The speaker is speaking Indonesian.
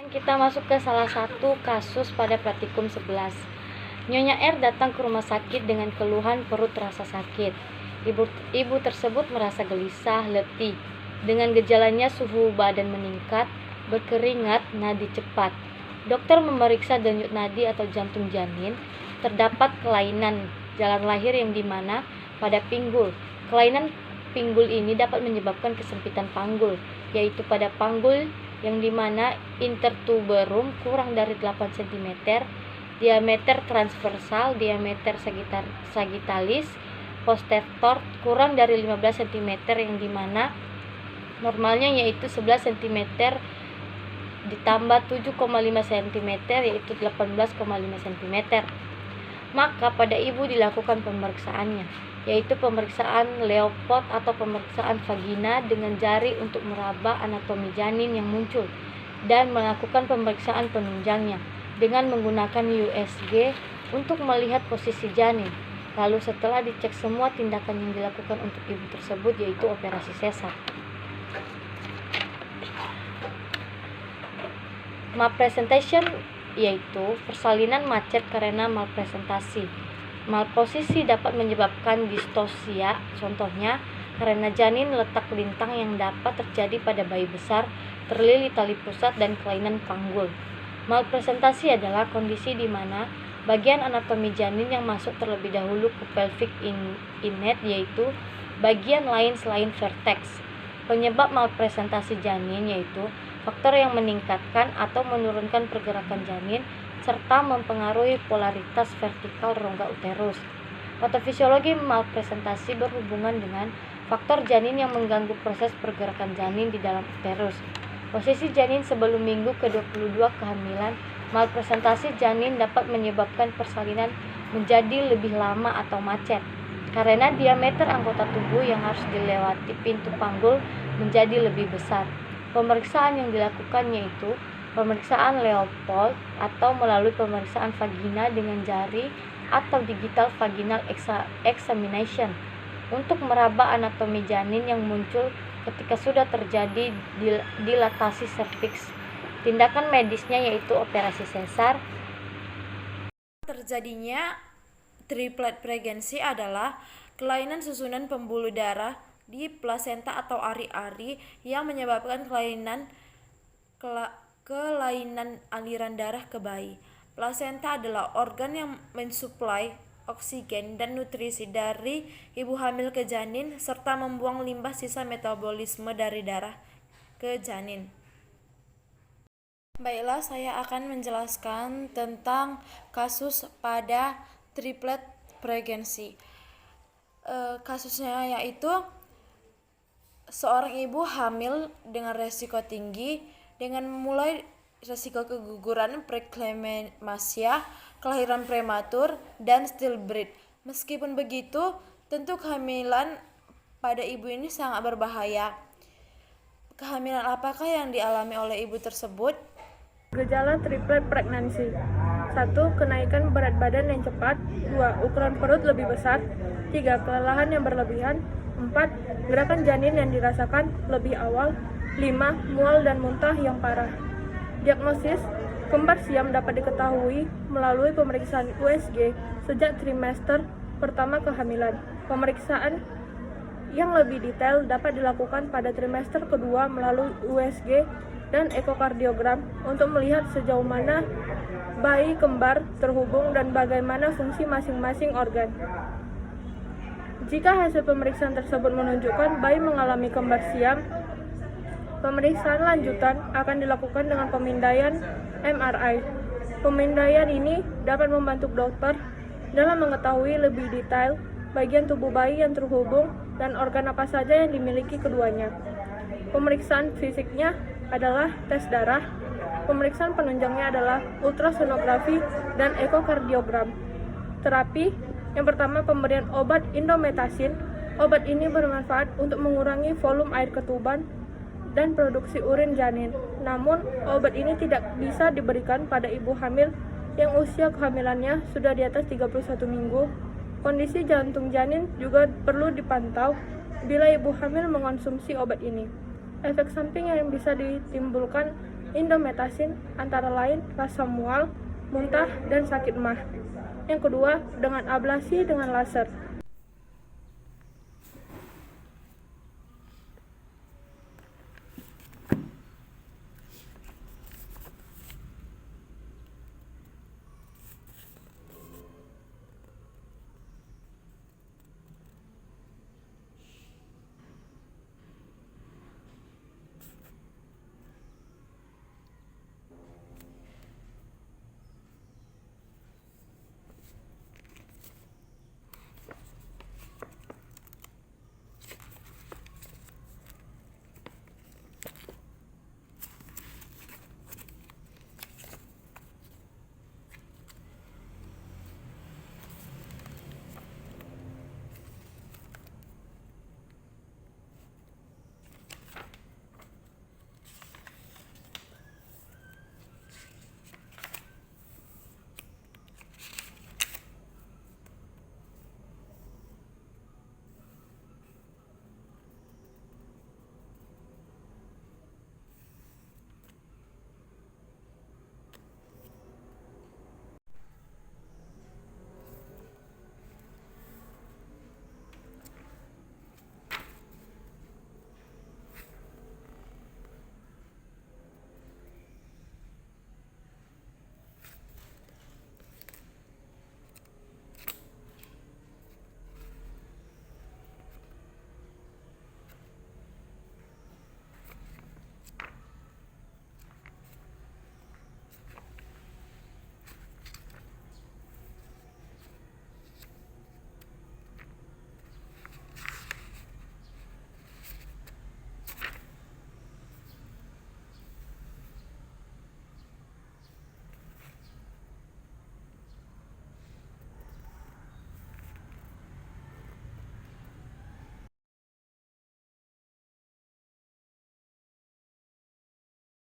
Kita masuk ke salah satu kasus pada praktikum 11. Nyonya R datang ke rumah sakit dengan keluhan perut terasa sakit. Ibu tersebut merasa gelisah, letih. Dengan gejalanya suhu badan meningkat, berkeringat, nadi cepat. Dokter memeriksa denyut nadi atau jantung janin. Terdapat kelainan jalan lahir yang dimana pada pinggul. Kelainan pinggul ini dapat menyebabkan kesempitan panggul, yaitu pada panggul yang dimana intertuberum kurang dari 8 cm, diameter transversal, diameter sagittalis posterior kurang dari 15 cm, yang dimana normalnya yaitu 11 cm ditambah 7,5 cm yaitu 18,5 cm. Maka pada ibu dilakukan pemeriksaannya, yaitu pemeriksaan Leopold atau pemeriksaan vagina dengan jari untuk meraba anatomi janin yang muncul, dan melakukan pemeriksaan penunjangnya dengan menggunakan USG untuk melihat posisi janin. Lalu setelah dicek semua, tindakan yang dilakukan untuk ibu tersebut yaitu operasi sesar. Malpresentation yaitu persalinan macet karena malpresentasi. Malposisi dapat menyebabkan distosia, contohnya karena janin letak lintang yang dapat terjadi pada bayi besar, terlilit tali pusat, dan kelainan panggul. Malpresentasi adalah kondisi di mana bagian anatomi janin yang masuk terlebih dahulu ke pelvic inlet, yaitu bagian lain selain vertex. Penyebab malpresentasi janin yaitu faktor yang meningkatkan atau menurunkan pergerakan janin serta mempengaruhi polaritas vertikal rongga uterus. Patofisiologi malpresentasi berhubungan dengan faktor janin yang mengganggu proses pergerakan janin di dalam uterus. Posisi janin sebelum minggu ke-22 kehamilan. Malpresentasi janin dapat menyebabkan persalinan menjadi lebih lama atau macet karena diameter anggota tubuh yang harus dilewati pintu panggul menjadi lebih besar. Pemeriksaan yang dilakukan yaitu pemeriksaan Leopold atau melalui pemeriksaan vagina dengan jari atau digital vaginal examination untuk meraba anatomi janin yang muncul ketika sudah terjadi dilatasi serviks. Tindakan medisnya yaitu operasi sesar. Terjadinya triplet pregnancy adalah kelainan susunan pembuluh darah di plasenta atau ari-ari yang menyebabkan kelainan aliran darah ke bayi. Plasenta adalah organ yang mensuplai oksigen dan nutrisi dari ibu hamil ke janin serta membuang limbah sisa metabolisme dari darah ke janin. Baiklah, saya akan menjelaskan tentang kasus pada triplet pregnancy. Kasusnya yaitu seorang ibu hamil dengan resiko tinggi dengan memulai resiko keguguran, preeklampsia, kelahiran prematur, dan stillbirth. Meskipun begitu, tentu kehamilan pada ibu ini sangat berbahaya. Kehamilan apakah yang dialami oleh ibu tersebut? Gejala triplet pregnancy. 1. Kenaikan berat badan yang cepat. 2. Ukuran perut lebih besar. 3. Kelelahan yang berlebihan. 4. Gerakan janin yang dirasakan lebih awal. 5. Mual dan muntah yang parah. Diagnosis kembar siam dapat diketahui melalui pemeriksaan USG sejak trimester pertama kehamilan. Pemeriksaan yang lebih detail dapat dilakukan pada trimester kedua melalui USG dan ekokardiogram untuk melihat sejauh mana bayi kembar terhubung dan bagaimana fungsi masing-masing organ. Jika hasil pemeriksaan tersebut menunjukkan bayi mengalami kembar siam, pemeriksaan lanjutan akan dilakukan dengan pemindaian MRI. Pemindaian ini dapat membantu dokter dalam mengetahui lebih detail bagian tubuh bayi yang terhubung dan organ apa saja yang dimiliki keduanya. Pemeriksaan fisiknya adalah tes darah. Pemeriksaan penunjangnya adalah ultrasonografi dan ekokardiogram. Terapi yang pertama, pemberian obat indometasin. Obat ini bermanfaat untuk mengurangi volume air ketuban dan produksi urin janin. Namun, obat ini tidak bisa diberikan pada ibu hamil yang usia kehamilannya sudah di atas 31 minggu. Kondisi jantung janin juga perlu dipantau bila ibu hamil mengonsumsi obat ini. Efek samping yang bisa ditimbulkan indometasin antara lain rasa mual, muntah, dan sakit emah. Yang kedua, dengan ablasi dengan laser.